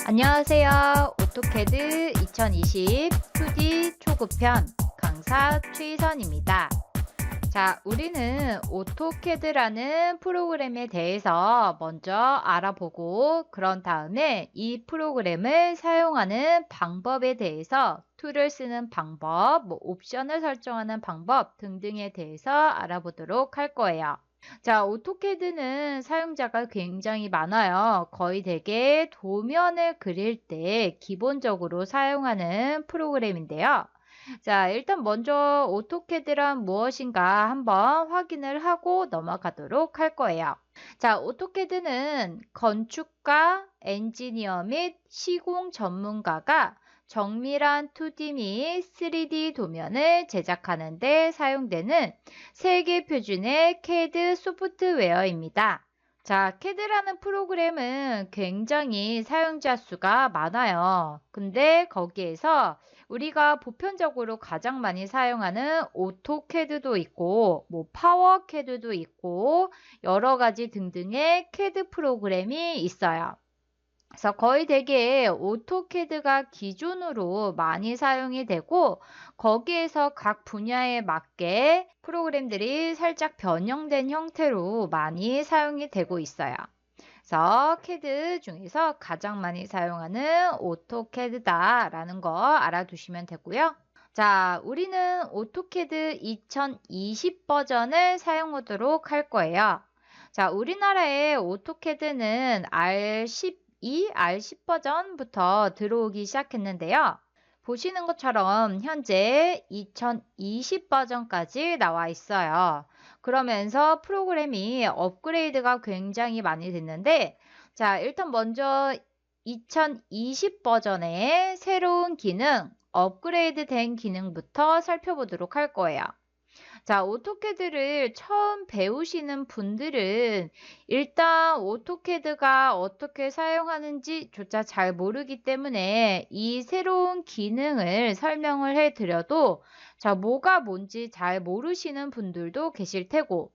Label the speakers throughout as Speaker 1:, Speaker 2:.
Speaker 1: 안녕하세요. 오토캐드 2020 2D 초급편 강사 최희선입니다. 자, 우리는 오토캐드라는 프로그램에 대해서 먼저 알아보고 그런 다음에 이 프로그램을 사용하는 방법에 대해서 툴을 쓰는 방법, 옵션을 설정하는 방법 등등에 대해서 알아보도록 할 거예요. 자, 오토캐드는 사용자가 굉장히 많아요. 거의 대개 도면을 그릴 때 기본적으로 사용하는 프로그램인데요. 자, 일단 먼저 오토캐드란 무엇인가 한번 확인을 하고 넘어가도록 할 거예요. 자, 오토캐드는 건축가, 엔지니어 및 시공 전문가가 정밀한 2D 및 3D 도면을 제작하는 데 사용되는 세계 표준의 CAD 소프트웨어입니다. 자, CAD라는 프로그램은 굉장히 사용자 수가 많아요. 근데 거기에서 우리가 보편적으로 가장 많이 사용하는 오토캐드도 있고, 파워캐드도 있고, 여러 가지 등등의 CAD 프로그램이 있어요. 그래서 거의 대개 오토캐드가 기준으로 많이 사용이 되고 거기에서 각 분야에 맞게 프로그램들이 살짝 변형된 형태로 많이 사용이 되고 있어요. 그래서 캐드 중에서 가장 많이 사용하는 오토캐드다라는 거 알아두시면 되고요. 자, 우리는 오토캐드 2020 버전을 사용하도록 할 거예요. 자, 우리나라의 오토캐드는 R12, R10 버전부터 들어오기 시작했는데요. 보시는 것처럼 현재 2020 버전까지 나와 있어요. 그러면서 프로그램이 업그레이드가 굉장히 많이 됐는데, 자, 일단 먼저 2020 버전의 새로운 기능, 업그레이드 된 기능부터 살펴보도록 할 거예요. 자, 오토캐드를 처음 배우시는 분들은 일단 오토캐드가 어떻게 사용하는지 조차 잘 모르기 때문에 이 새로운 기능을 설명을 해 드려도 자, 뭐가 뭔지 잘 모르시는 분들도 계실 테고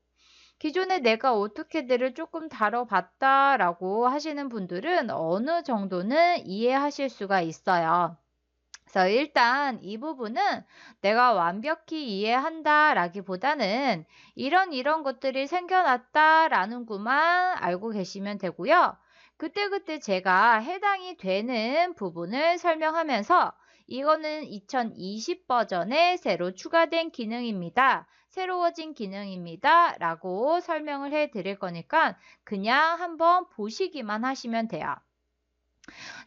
Speaker 1: 기존에 내가 오토캐드를 조금 다뤄봤다라고 하시는 분들은 어느 정도는 이해하실 수가 있어요. 그래서 일단 이 부분은 내가 완벽히 이해한다 라기보다는 이런 것들이 생겨났다라는 것만 알고 계시면 되고요. 그때그때 제가 해당이 되는 부분을 설명하면서 이거는 2020 버전에 새로 추가된 기능입니다. 새로워진 기능입니다. 라고 설명을 해 드릴 거니까 그냥 한번 보시기만 하시면 돼요.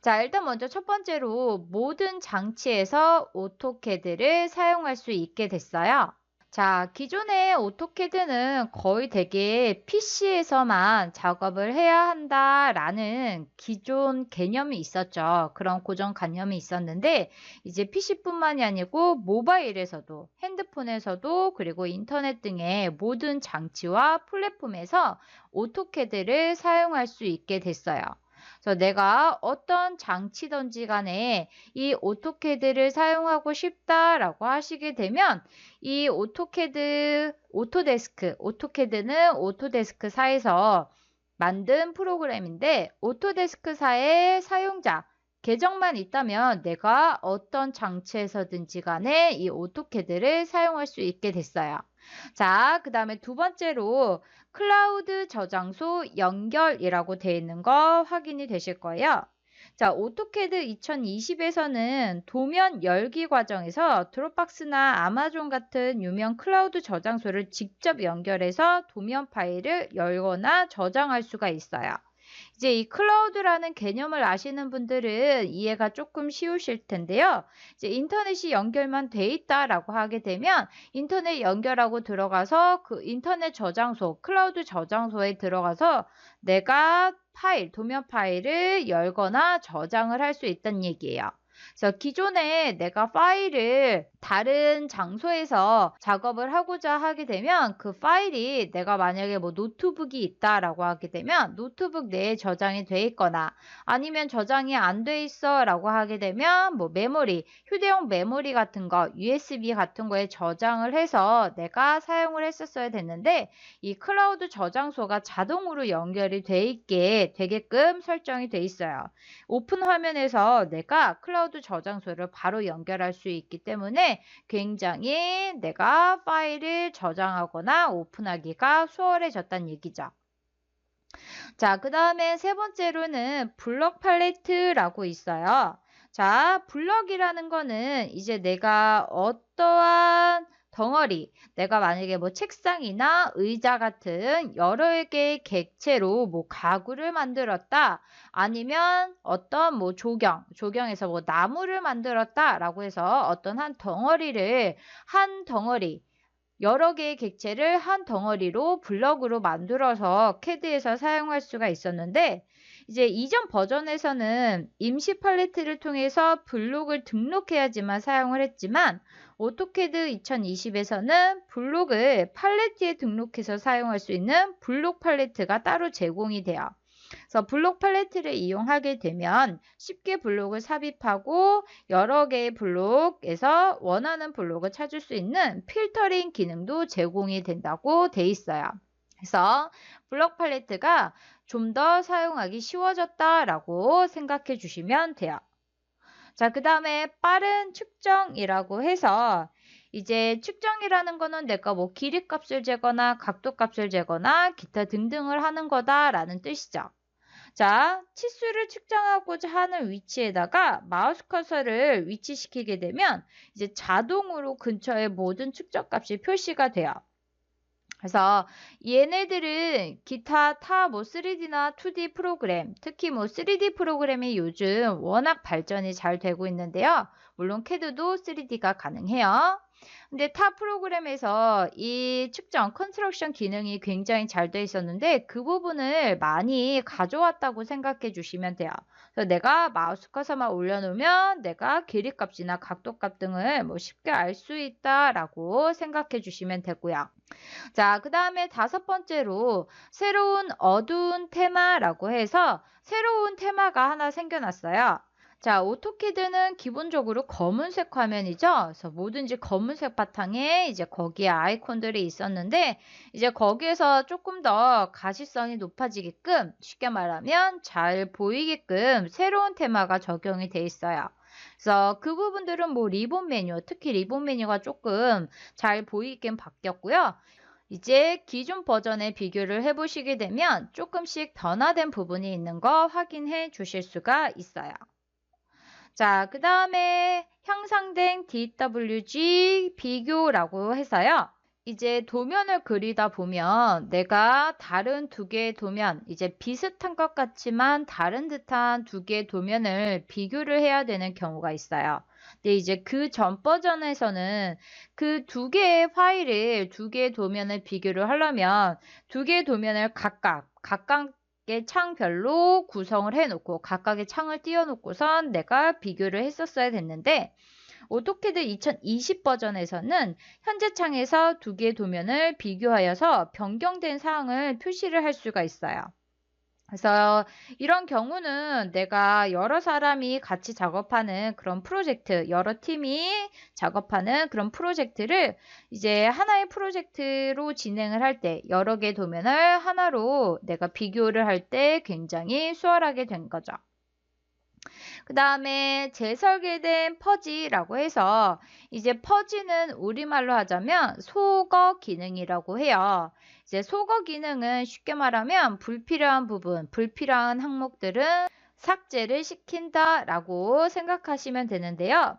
Speaker 1: 자, 일단 먼저 첫 번째로 모든 장치에서 오토캐드를 사용할 수 있게 됐어요. 자, 기존의 오토캐드는 거의 대개 PC에서만 작업을 해야 한다라는 기존 개념이 있었죠. 그런 고정관념이 있었는데 이제 PC뿐만이 아니고 모바일에서도 핸드폰에서도 그리고 인터넷 등의 모든 장치와 플랫폼에서 오토캐드를 사용할 수 있게 됐어요. 그래서 내가 어떤 장치든지 간에 이 오토캐드를 사용하고 싶다라고 하시게 되면 이 오토캐드는 오토데스크사에서 만든 프로그램인데 오토데스크사의 사용자 계정만 있다면 내가 어떤 장치에서든지 간에 이 오토캐드를 사용할 수 있게 됐어요. 자, 그 다음에 두 번째로 클라우드 저장소 연결이라고 되어 있는 거 확인이 되실 거예요. 자, 오토캐드 2020에서는 도면 열기 과정에서 드롭박스나 아마존 같은 유명 클라우드 저장소를 직접 연결해서 도면 파일을 열거나 저장할 수가 있어요. 이제 이 클라우드라는 개념을 아시는 분들은 이해가 조금 쉬우실 텐데요. 이제 인터넷이 연결만 돼 있다라고 하게 되면 인터넷 연결하고 들어가서 그 인터넷 저장소, 클라우드 저장소에 들어가서 내가 도면 파일을 열거나 저장을 할 수 있다는 얘기예요. 그래서 기존에 내가 파일을 다른 장소에서 작업을 하고자 하게 되면 그 파일이 내가 만약에 뭐 노트북이 있다라고 하게 되면 노트북 내에 저장이 돼 있거나 아니면 저장이 안 돼 있어라고 하게 되면 뭐 메모리, 휴대용 메모리 같은 거, USB 같은 거에 저장을 해서 내가 사용을 했었어야 됐는데 이 클라우드 저장소가 자동으로 연결이 돼 있게 되게끔 설정이 돼 있어요. 오픈 화면에서 내가 클라우드 저장소를 바로 연결할 수 있기 때문에 굉장히 내가 파일을 저장하거나 오픈하기가 수월해졌다는 얘기죠. 자, 그 다음에 세 번째로는 블럭 팔레트라고 있어요. 자, 블럭이라는 거는 이제 내가 어떠한 덩어리, 내가 만약에 뭐 책상이나 의자 같은 여러 개의 객체로 뭐 가구를 만들었다. 아니면 어떤 뭐 조경에서 뭐 나무를 만들었다라고 해서 어떤 한 덩어리를 한 덩어리 여러 개의 객체를 한 덩어리로 블럭으로 만들어서 CAD에서 사용할 수가 있었는데 이제 이전 버전에서는 임시 팔레트를 통해서 블록을 등록해야지만 사용을 했지만 오토캐드 2020에서는 블록을 팔레트에 등록해서 사용할 수 있는 블록 팔레트가 따로 제공이 돼요. 그래서 블록 팔레트를 이용하게 되면 쉽게 블록을 삽입하고 여러 개의 블록에서 원하는 블록을 찾을 수 있는 필터링 기능도 제공이 된다고 돼 있어요. 그래서 블록 팔레트가 좀 더 사용하기 쉬워졌다라고 생각해 주시면 돼요. 자, 그 다음에 빠른 측정이라고 해서 이제 측정이라는 거는 내가 뭐 길이값을 재거나 각도값을 재거나 기타 등등을 하는 거다라는 뜻이죠. 자, 치수를 측정하고자 하는 위치에다가 마우스 커서를 위치시키게 되면 이제 자동으로 근처의 모든 측정값이 표시가 돼요. 그래서 얘네들은 기타 타 뭐 3D나 2D 프로그램, 특히 뭐 3D 프로그램이 요즘 워낙 발전이 잘 되고 있는데요. 물론 CAD도 3D가 가능해요. 근데 타 프로그램에서 이 측정, 컨스트럭션 기능이 굉장히 잘 돼 있었는데 그 부분을 많이 가져왔다고 생각해 주시면 돼요. 그래서 내가 마우스 커서만 올려놓으면 내가 길이값이나 각도값 등을 뭐 쉽게 알 수 있다라고 생각해 주시면 되고요. 자, 그 다음에 다섯 번째로 새로운 어두운 테마라고 해서 새로운 테마가 하나 생겨났어요. 자, 오토캐드는 기본적으로 검은색 화면이죠. 그래서 뭐든지 검은색 바탕에 이제 거기에 아이콘들이 있었는데 이제 거기에서 조금 더 가시성이 높아지게끔 쉽게 말하면 잘 보이게끔 새로운 테마가 적용이 돼 있어요. 그래서 그 부분들은 뭐 리본 메뉴, 특히 리본 메뉴가 조금 잘 보이게 바뀌었고요. 이제 기존 버전에 비교를 해보시게 되면 조금씩 변화된 부분이 있는 거 확인해 주실 수가 있어요. 자, 그 다음에 향상된 DWG 비교라고 해서요. 이제 도면을 그리다 보면 내가 다른 두 개의 도면, 이제 비슷한 것 같지만 다른 듯한 두 개의 도면을 비교를 해야 되는 경우가 있어요. 근데 이제 그 전 버전에서는 그 두 개의 파일을 두 개의 도면을 비교를 하려면 두 개의 도면을 각각의 창별로 구성을 해놓고 각각의 창을 띄워놓고선 내가 비교를 했었어야 됐는데 오토캐드 2020 버전에서는 현재 창에서 두 개의 도면을 비교하여서 변경된 사항을 표시를 할 수가 있어요. 그래서 이런 경우는 내가 여러 사람이 같이 작업하는 그런 프로젝트, 여러 팀이 작업하는 그런 프로젝트를 이제 하나의 프로젝트로 진행을 할 때 여러 개의 도면을 하나로 내가 비교를 할 때 굉장히 수월하게 된 거죠. 그 다음에 재설계된 퍼지라고 해서 이제 퍼지는 우리말로 하자면 소거 기능이라고 해요. 이제 소거 기능은 쉽게 말하면 불필요한 부분, 불필요한 항목들은 삭제를 시킨다라고 생각하시면 되는데요.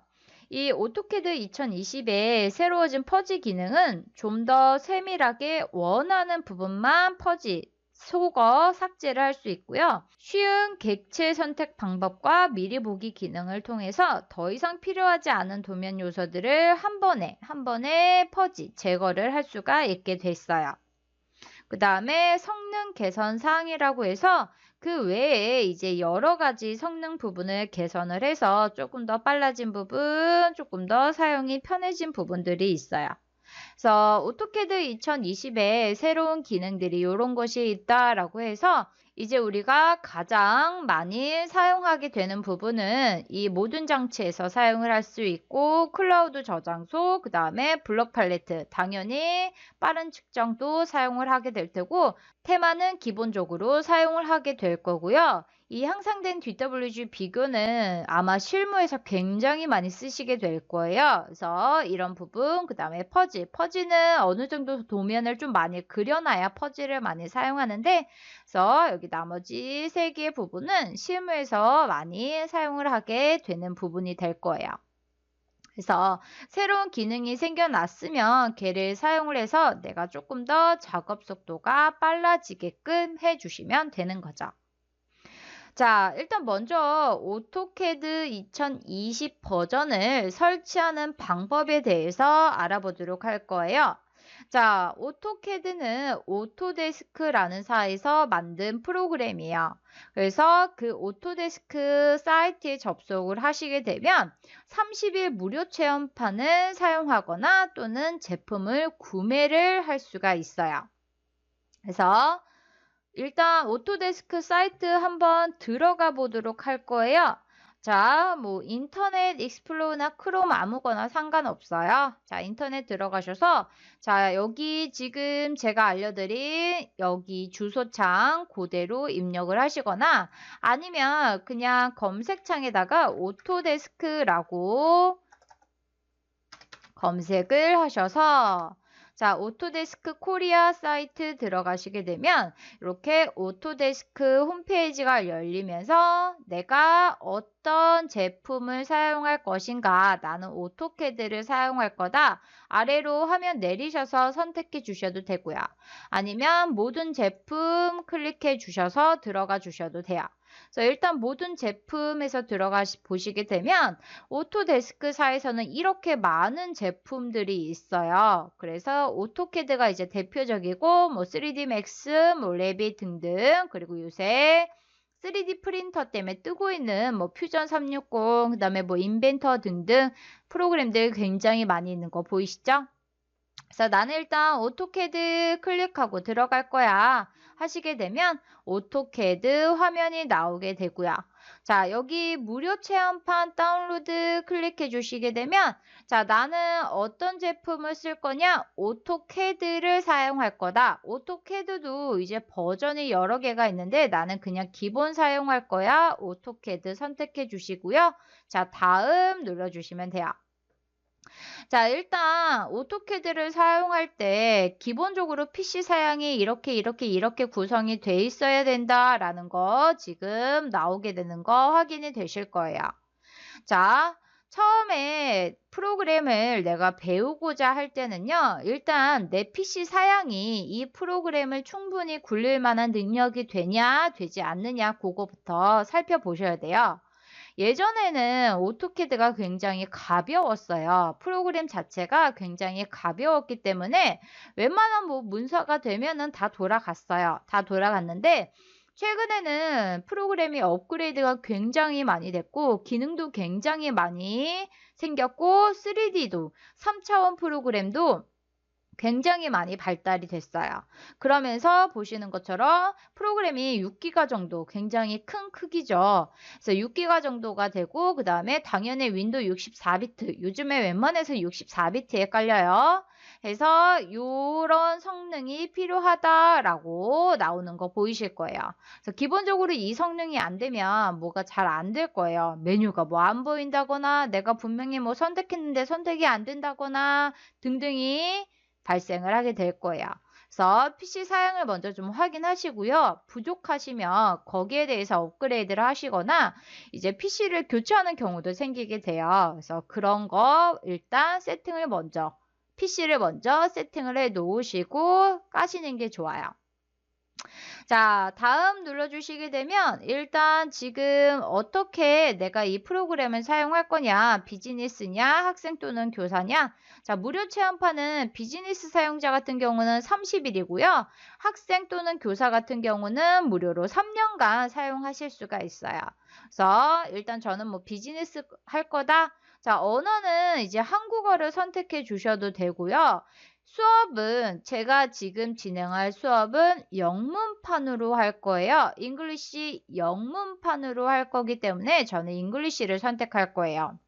Speaker 1: 이 오토캐드 2020의 새로워진 퍼지 기능은 좀 더 세밀하게 원하는 부분만 퍼지, 속어 삭제를 할 수 있고요. 쉬운 객체 선택 방법과 미리 보기 기능을 통해서 더 이상 필요하지 않은 도면 요소들을 한 번에 퍼지, 제거를 할 수가 있게 됐어요. 그 다음에 성능 개선 사항이라고 해서 그 외에 이제 여러 가지 성능 부분을 개선을 해서 조금 더 빨라진 부분, 조금 더 사용이 편해진 부분들이 있어요. 그래서 오토캐드 2020에 새로운 기능들이 이런 것이 있다라고 해서 이제 우리가 가장 많이 사용하게 되는 부분은 이 모든 장치에서 사용을 할 수 있고 클라우드 저장소, 그 다음에 블록 팔레트, 당연히 빠른 측정도 사용을 하게 될 테고 테마는 기본적으로 사용을 하게 될 거고요. 이 향상된 DWG 비교는 아마 실무에서 굉장히 많이 쓰시게 될 거예요. 그래서 이런 부분, 그 다음에 퍼지. 퍼지는 어느 정도 도면을 좀 많이 그려놔야 퍼지를 많이 사용하는데, 그래서 여기 나머지 세 개의 부분은 실무에서 많이 사용을 하게 되는 부분이 될 거예요. 그래서 새로운 기능이 생겨났으면 걔를 사용을 해서 내가 조금 더 작업 속도가 빨라지게끔 해주시면 되는 거죠. 자, 일단 먼저 오토캐드 2020 버전을 설치하는 방법에 대해서 알아보도록 할 거예요. 자, 오토캐드는 오토데스크라는 사에서 만든 프로그램이에요. 그래서 그 오토데스크 사이트에 접속을 하시게 되면 30일 무료 체험판을 사용하거나 또는 제품을 구매를 할 수가 있어요. 그래서 일단 오토데스크 사이트 한번 들어가 보도록 할 거예요. 자, 뭐 인터넷 익스플로러나 크롬 아무거나 상관없어요. 자, 인터넷 들어가셔서 자, 여기 지금 제가 알려드린 여기 주소창 그대로 입력을 하시거나 아니면 그냥 검색창에다가 오토데스크라고 검색을 하셔서 자, 오토데스크 코리아 사이트 들어가시게 되면 이렇게 오토데스크 홈페이지가 열리면서 내가 어떤 제품을 사용할 것인가, 나는 오토캐드를 사용할 거다. 아래로 화면 내리셔서 선택해 주셔도 되고요. 아니면 모든 제품 클릭해 주셔서 들어가 주셔도 돼요. 그래서 일단 모든 제품에서 들어가 보시게 되면 오토데스크사에서는 이렇게 많은 제품들이 있어요. 그래서 오토캐드가 이제 대표적이고 뭐 3D Max, 뭐 레빗 등등 그리고 요새 3D 프린터 때문에 뜨고 있는 뭐 퓨전 360, 그다음에 뭐 인벤터 등등 프로그램들 굉장히 많이 있는 거 보이시죠? 그래서 나는 일단 오토캐드 클릭하고 들어갈 거야 하시게 되면 오토캐드 화면이 나오게 되고요. 자, 여기 무료 체험판 다운로드 클릭해 주시게 되면 자, 나는 어떤 제품을 쓸 거냐? 오토캐드를 사용할 거다. 오토캐드도 이제 버전이 여러 개가 있는데 나는 그냥 기본 사용할 거야. 오토캐드 선택해 주시고요. 자, 다음 눌러주시면 돼요. 자, 일단 오토캐드를 사용할 때 기본적으로 PC 사양이 이렇게 구성이 돼 있어야 된다라는 거 지금 나오게 되는 거 확인이 되실 거예요. 자, 처음에 프로그램을 내가 배우고자 할 때는요. 일단 내 PC 사양이 이 프로그램을 충분히 굴릴 만한 능력이 되냐 되지 않느냐 그거부터 살펴보셔야 돼요. 예전에는 오토캐드가 굉장히 가벼웠어요. 프로그램 자체가 굉장히 가벼웠기 때문에 웬만한 뭐 문서가 되면은 다 돌아갔어요. 다 돌아갔는데 최근에는 프로그램이 업그레이드가 굉장히 많이 됐고 기능도 굉장히 많이 생겼고 3D도 3차원 프로그램도 굉장히 많이 발달이 됐어요. 그러면서 보시는 것처럼 프로그램이 6기가 정도 굉장히 큰 크기죠. 그래서 6기가 정도가 되고 그 다음에 당연히 윈도우 64비트 요즘에 웬만해서 64비트에 깔려요. 그래서 이런 성능이 필요하다라고 나오는 거 보이실 거예요. 그래서 기본적으로 이 성능이 안 되면 뭐가 잘 안 될 거예요. 메뉴가 뭐 안 보인다거나 내가 분명히 뭐 선택했는데 선택이 안 된다거나 등등이 발생을 하게 될 거예요. 그래서 PC 사양을 먼저 좀 확인하시고요. 부족하시면 거기에 대해서 업그레이드를 하시거나 이제 PC를 교체하는 경우도 생기게 돼요. 그래서 그런 거 일단 PC를 먼저 세팅을 해 놓으시고 까시는 게 좋아요. 자, 다음 눌러주시게 되면 일단 지금 어떻게 내가 이 프로그램을 사용할 거냐, 비즈니스냐, 학생 또는 교사냐. 자, 무료 체험판은 비즈니스 사용자 같은 경우는 30일이고요. 학생 또는 교사 같은 경우는 무료로 3년간 사용하실 수가 있어요. 그래서 일단 저는 뭐 비즈니스 할 거다. 자, 언어는 이제 한국어를 선택해 주셔도 되고요. 수업은 제가 지금 진행할 수업은 영문판으로 할 거예요. 잉글리시 영문판으로 할 거기 때문에 저는 잉글리시를 선택할 거예요.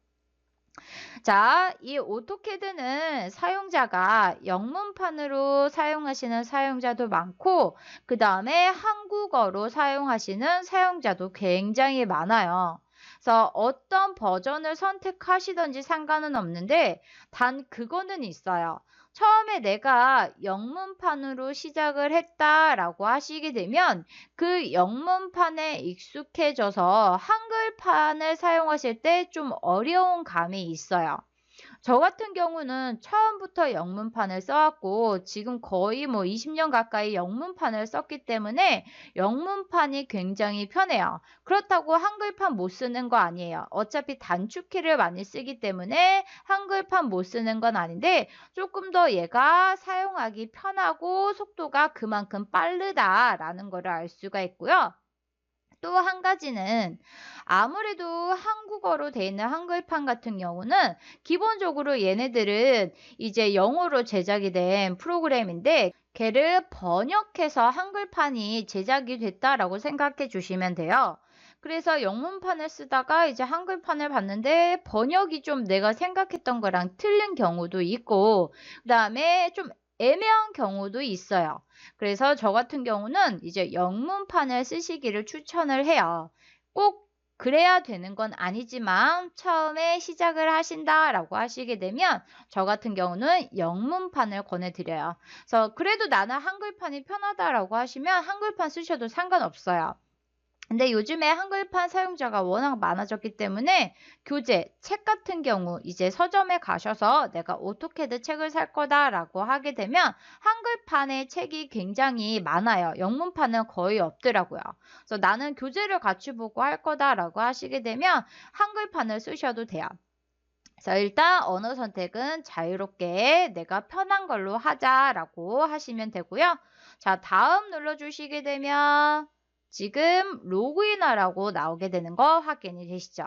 Speaker 1: 자, 이 오토캐드는 사용자가 영문판으로 사용하시는 사용자도 많고, 그 다음에 한국어로 사용하시는 사용자도 굉장히 많아요. 그래서 어떤 버전을 선택하시든지 상관은 없는데, 단 그거는 있어요. 처음에 내가 영문판으로 시작을 했다라고 하시게 되면 그 영문판에 익숙해져서 한글판을 사용하실 때 좀 어려운 감이 있어요. 저 같은 경우는 처음부터 영문판을 써왔고 지금 거의 뭐 20년 가까이 영문판을 썼기 때문에 영문판이 굉장히 편해요. 그렇다고 한글판 못 쓰는 거 아니에요. 어차피 단축키를 많이 쓰기 때문에 한글판 못 쓰는 건 아닌데 조금 더 얘가 사용하기 편하고 속도가 그만큼 빠르다라는 거를 알 수가 있고요. 또 한 가지는 아무래도 한국어로 돼 있는 한글판 같은 경우는 기본적으로 얘네들은 이제 영어로 제작이 된 프로그램인데 걔를 번역해서 한글판이 제작이 됐다라고 생각해 주시면 돼요. 그래서 영문판을 쓰다가 이제 한글판을 봤는데 번역이 좀 내가 생각했던 거랑 틀린 경우도 있고 그다음에 좀 애매한 경우도 있어요. 그래서 저 같은 경우는 이제 영문판을 쓰시기를 추천을 해요. 꼭 그래야 되는 건 아니지만 처음에 시작을 하신다라고 하시게 되면 저 같은 경우는 영문판을 권해드려요. 그래서 그래도 나는 한글판이 편하다라고 하시면 한글판 쓰셔도 상관없어요. 근데 요즘에 한글판 사용자가 워낙 많아졌기 때문에 교재, 책 같은 경우 이제 서점에 가셔서 내가 오토캐드 책을 살 거다라고 하게 되면 한글판의 책이 굉장히 많아요. 영문판은 거의 없더라고요. 그래서 나는 교재를 같이 보고 할 거다라고 하시게 되면 한글판을 쓰셔도 돼요. 그래서 일단 언어 선택은 자유롭게 내가 편한 걸로 하자라고 하시면 되고요. 자, 다음 눌러주시게 되면 지금 로그인하라고 나오게 되는 거 확인이 되시죠?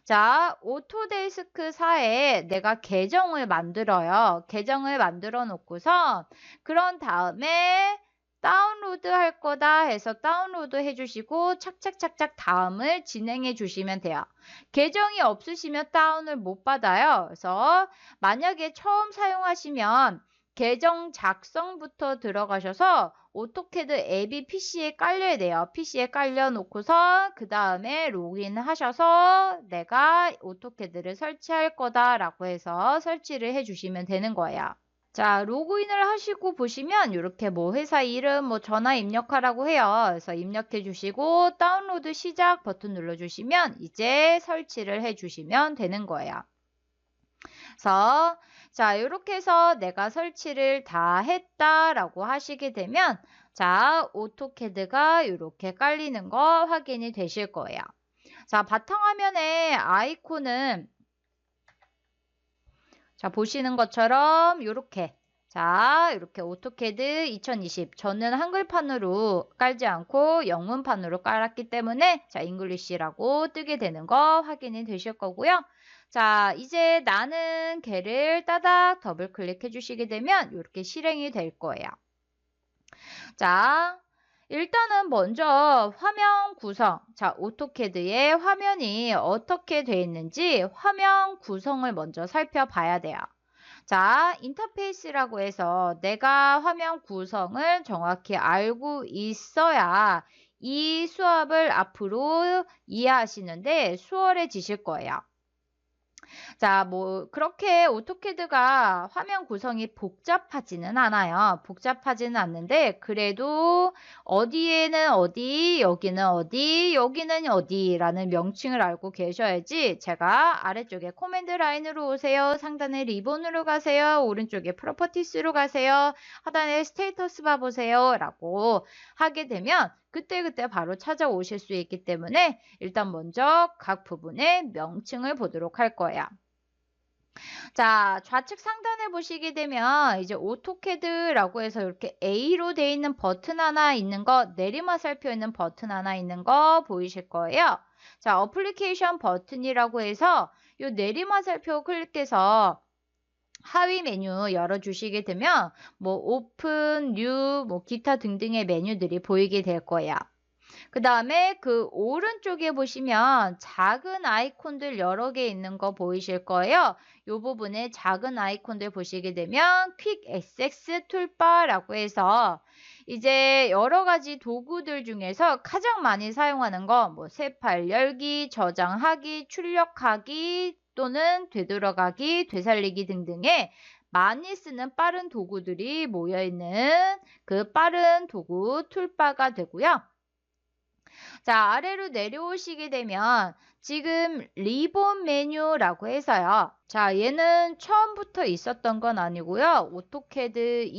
Speaker 1: 자, 오토데스크 4에 내가 계정을 만들어요. 계정을 만들어 놓고서 그런 다음에 다운로드 할 거다 해서 다운로드 해주시고 착착착착 다음을 진행해 주시면 돼요. 계정이 없으시면 다운을 못 받아요. 그래서 만약에 처음 사용하시면 계정 작성부터 들어가셔서 오토캐드 앱이 PC에 깔려야 돼요. PC에 깔려 놓고서 그 다음에 로그인 하셔서 내가 오토캐드를 설치할 거다라고 해서 설치를 해주시면 되는 거예요. 자, 로그인을 하시고 보시면 이렇게 뭐 회사 이름, 뭐 전화 입력하라고 해요. 그래서 입력해 주시고 다운로드 시작 버튼 눌러주시면 이제 설치를 해주시면 되는 거예요. 그래서 자, 이렇게 해서 내가 설치를 다 했다라고 하시게 되면 자, 오토캐드가 이렇게 깔리는 거 확인이 되실 거예요. 자, 바탕화면에 아이콘은 자, 보시는 것처럼 이렇게 자, 이렇게 오토캐드 2020 저는 한글판으로 깔지 않고 영문판으로 깔았기 때문에 자, 잉글리시라고 뜨게 되는 거 확인이 되실 거고요. 자, 이제 나는 걔를 따닥 더블 클릭해 주시게 되면 이렇게 실행이 될 거예요. 자, 일단은 먼저 화면 구성. 자, 오토캐드의 화면이 어떻게 되어 있는지 화면 구성을 먼저 살펴봐야 돼요. 자, 인터페이스라고 해서 내가 화면 구성을 정확히 알고 있어야 이 수업을 앞으로 이해하시는데 수월해지실 거예요. 자, 뭐 그렇게 오토캐드가 화면 구성이 복잡하지는 않아요. 복잡하지는 않는데 그래도 어디에는 어디, 여기는 어디, 여기는 어디라는 명칭을 알고 계셔야지 제가 아래쪽에 코맨드 라인으로 오세요. 상단에 리본으로 가세요. 오른쪽에 프로퍼티스로 가세요. 하단에 스테이터스 바 보세요. 라고 하게 되면 그때그때 바로 찾아오실 수 있기 때문에 일단 먼저 각 부분의 명칭을 보도록 할 거예요. 자, 좌측 상단에 보시게 되면 이제 오토캐드라고 해서 이렇게 A로 되어 있는 버튼 하나 있는 거, 내리막 살펴 있는 버튼 하나 있는 거 보이실 거예요. 자, 어플리케이션 버튼이라고 해서 이 내리막 살펴 클릭해서 하위 메뉴 열어주시게 되면 뭐 오픈, 뉴, 뭐 기타 등등의 메뉴들이 보이게 될 거예요. 그 다음에 그 오른쪽에 보시면 작은 아이콘들 여러 개 있는 거 보이실 거예요. 이 부분에 작은 아이콘들 보시게 되면 퀵 액세스 툴바라고 해서 이제 여러 가지 도구들 중에서 가장 많이 사용하는 거 뭐 새 파일 열기, 저장하기, 출력하기 또는 되돌아가기, 되살리기 등등의 많이 쓰는 빠른 도구들이 모여있는 그 빠른 도구 툴바가 되고요. 자, 아래로 내려오시게 되면 지금 리본 메뉴라고 해서요. 자, 얘는 처음부터 있었던 건 아니고요. 오토캐드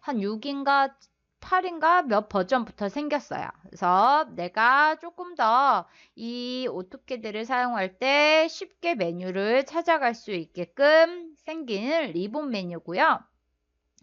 Speaker 1: 2006인가 8인가 몇 버전부터 생겼어요. 그래서 내가 조금 더 이 오토캐드를 사용할 때 쉽게 메뉴를 찾아갈 수 있게끔 생긴 리본 메뉴고요.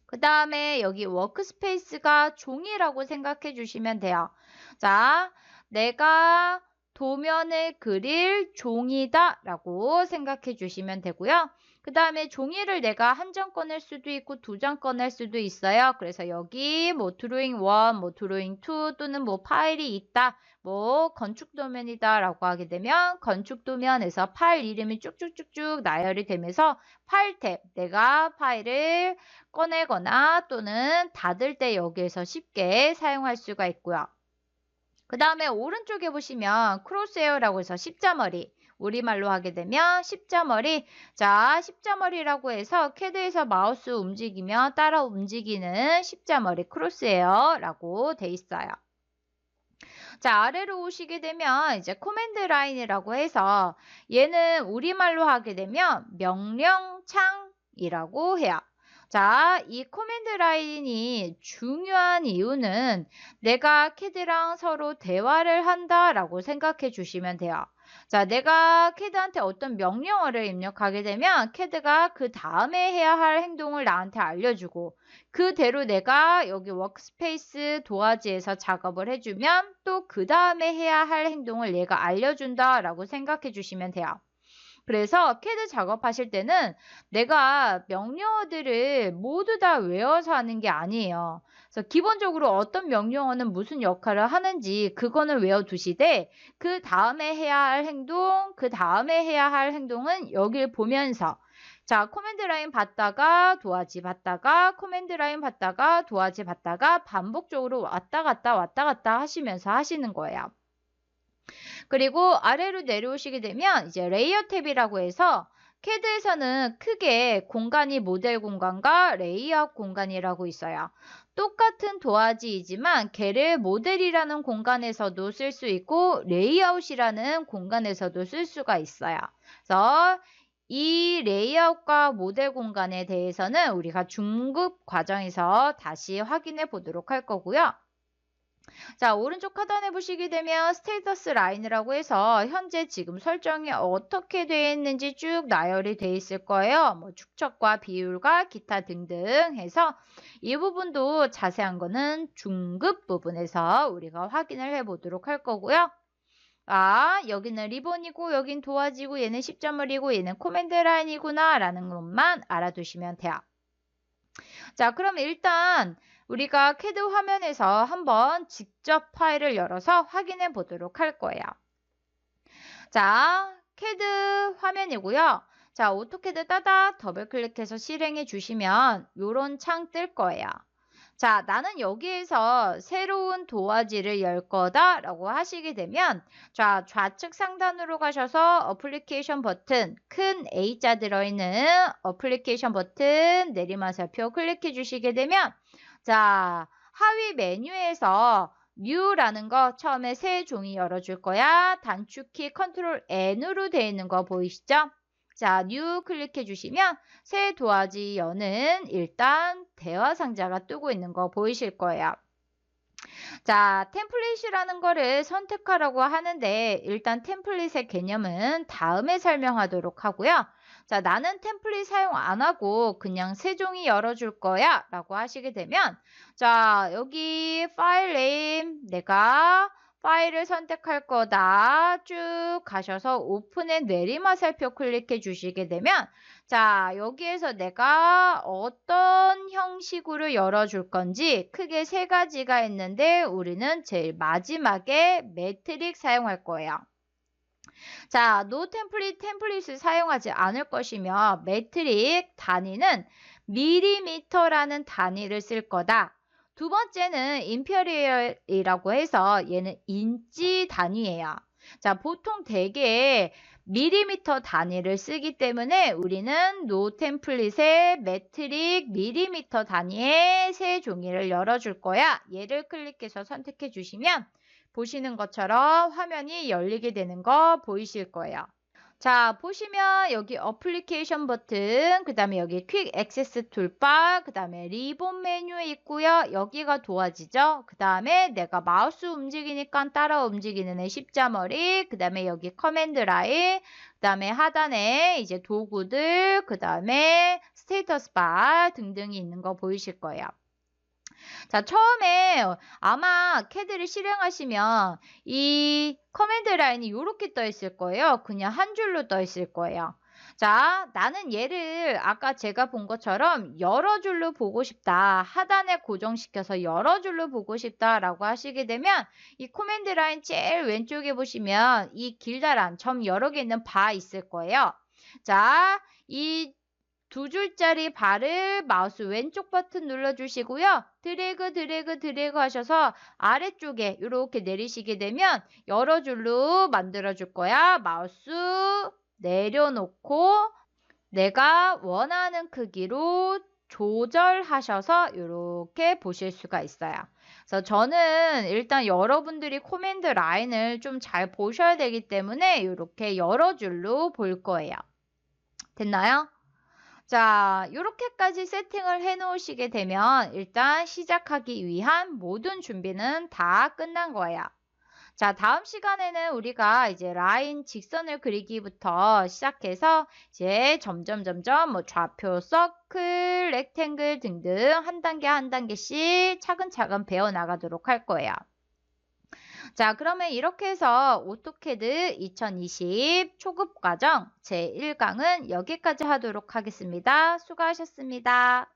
Speaker 1: 그 다음에 여기 워크스페이스가 종이라고 생각해 주시면 돼요. 자, 내가 도면을 그릴 종이다 라고 생각해 주시면 되고요. 그 다음에 종이를 내가 한 장 꺼낼 수도 있고 두 장 꺼낼 수도 있어요. 그래서 여기 뭐 드로잉 1, 뭐 드로잉 2 또는 뭐 파일이 있다. 뭐 건축 도면이다 라고 하게 되면 건축 도면에서 파일 이름이 쭉쭉쭉쭉 나열이 되면서 파일 탭, 내가 파일을 꺼내거나 또는 닫을 때 여기에서 쉽게 사용할 수가 있고요. 그 다음에 오른쪽에 보시면 크로스헤어라고 해서 십자머리, 우리말로 하게 되면 십자머리. 자, 십자머리라고 해서 캐드에서 마우스 움직이면 따라 움직이는 십자머리 크로스헤어라고 돼 있어요. 자, 아래로 오시게 되면 이제 코맨드 라인이라고 해서 얘는 우리말로 하게 되면 명령창이라고 해요. 자, 이 코맨드 라인이 중요한 이유는 내가 캐드랑 서로 대화를 한다라고 생각해 주시면 돼요. 자, 내가 캐드한테 어떤 명령어를 입력하게 되면 캐드가 그 다음에 해야 할 행동을 나한테 알려주고 그대로 내가 여기 워크스페이스 도화지에서 작업을 해주면 또 그 다음에 해야 할 행동을 얘가 알려준다라고 생각해 주시면 돼요. 그래서 캐드 작업하실 때는 내가 명령어들을 모두 다 외워서 하는 게 아니에요. 그래서 기본적으로 어떤 명령어는 무슨 역할을 하는지 그거는 외워두시되 그 다음에 해야 할 행동, 그 다음에 해야 할 행동은 여길 보면서 자, 코맨드 라인 받다가 도화지 받다가 코맨드 라인 받다가 도화지 받다가 반복적으로 왔다 갔다 하시면서 하시는 거예요. 그리고 아래로 내려오시게 되면 이제 레이어 탭이라고 해서 캐드에서는 크게 공간이 모델 공간과 레이아웃 공간이라고 있어요. 똑같은 도화지이지만 걔를 모델이라는 공간에서도 쓸 수 있고 레이아웃이라는 공간에서도 쓸 수가 있어요. 그래서 이 레이아웃과 모델 공간에 대해서는 우리가 중급 과정에서 다시 확인해 보도록 할 거고요. 자, 오른쪽 하단에 보시게 되면 스테이터스 라인이라고 해서 현재 지금 설정이 어떻게 되어 있는지 쭉 나열이 되어 있을 거예요. 뭐 축척과 비율과 기타 등등 해서 이 부분도 자세한 거는 중급 부분에서 우리가 확인을 해 보도록 할 거고요. 아, 여기는 리본이고 여긴 도화지고 얘는 십자물이고 얘는 코맨드 라인이구나 라는 것만 알아두시면 돼요. 자, 그럼 일단 우리가 캐드 화면에서 한번 직접 파일을 열어서 확인해 보도록 할 거예요. 자, 캐드 화면이고요. 자, 오토캐드 따다 더블 클릭해서 실행해 주시면 이런 창 뜰 거예요. 자, 나는 여기에서 새로운 도화지를 열 거다라고 하시게 되면 자, 좌측 상단으로 가셔서 어플리케이션 버튼 큰 A자 들어있는 어플리케이션 버튼 내리마살표 클릭해 주시게 되면 자, 하위 메뉴에서 New라는 거 처음에 새 종이 열어줄 거야. 단축키 컨트롤 N으로 되어 있는 거 보이시죠? 자, New 클릭해 주시면 새 도화지 여는 일단 대화 상자가 뜨고 있는 거 보이실 거예요. 자, 템플릿이라는 거를 선택하라고 하는데 일단 템플릿의 개념은 다음에 설명하도록 하고요. 자, 나는 템플릿 사용 안 하고 그냥 새 종이 열어줄 거야 라고 하시게 되면 자, 여기 파일 네임 내가 파일을 선택할 거다 쭉 가셔서 오픈의 내리마살표 클릭해 주시게 되면 자, 여기에서 내가 어떤 형식으로 열어줄 건지 크게 세 가지가 있는데 우리는 제일 마지막에 매트릭 사용할 거예요. 자, no 템플릿을 사용하지 않을 것이며 매트릭 단위는 밀리미터라는 단위를 쓸 거다. 두 번째는 임페리얼이라고 해서 얘는 인치 단위예요. 자, 보통 대개 밀리미터 단위를 쓰기 때문에 우리는 no 템플릿의 매트릭 밀리미터 단위의 새 종이를 열어줄 거야. 얘를 클릭해서 선택해 주시면 보시는 것처럼 화면이 열리게 되는 거 보이실 거예요. 자, 보시면 여기 어플리케이션 버튼, 그 다음에 여기 퀵 액세스 툴바, 그 다음에 리본 메뉴 있고요. 여기가 도화지죠. 그 다음에 내가 마우스 움직이니까 따라 움직이는 애 십자머리, 그 다음에 여기 커맨드 라인, 그 다음에 하단에 이제 도구들, 그 다음에 스테이터스 바 등등이 있는 거 보이실 거예요. 자, 처음에 아마 CAD를 실행하시면 이 커맨드 라인이 이렇게 떠 있을 거예요. 그냥 한 줄로 떠 있을 거예요. 자, 나는 얘를 아까 제가 본 것처럼 여러 줄로 보고 싶다. 하단에 고정시켜서 여러 줄로 보고 싶다라고 하시게 되면 이 커맨드 라인 제일 왼쪽에 보시면 이 길다란 점 여러 개 있는 바 있을 거예요. 자, 이 두 줄짜리 바를 마우스 왼쪽 버튼 눌러주시고요. 드래그 하셔서 아래쪽에 이렇게 내리시게 되면 여러 줄로 만들어줄 거야. 마우스 내려놓고 내가 원하는 크기로 조절하셔서 이렇게 보실 수가 있어요. 그래서 저는 일단 여러분들이 코맨드 라인을 좀 잘 보셔야 되기 때문에 이렇게 여러 줄로 볼 거예요. 됐나요? 자, 이렇게까지 세팅을 해 놓으시게 되면 일단 시작하기 위한 모든 준비는 다 끝난 거예요. 자, 다음 시간에는 우리가 이제 라인 직선을 그리기부터 시작해서 이제 점점 뭐 좌표, 서클, 렉탱글 등등 한 단계 한 단계씩 차근차근 배워 나가도록 할 거예요. 자, 그러면 이렇게 해서 오토캐드 2020 초급 과정 제1강은 여기까지 하도록 하겠습니다. 수고하셨습니다.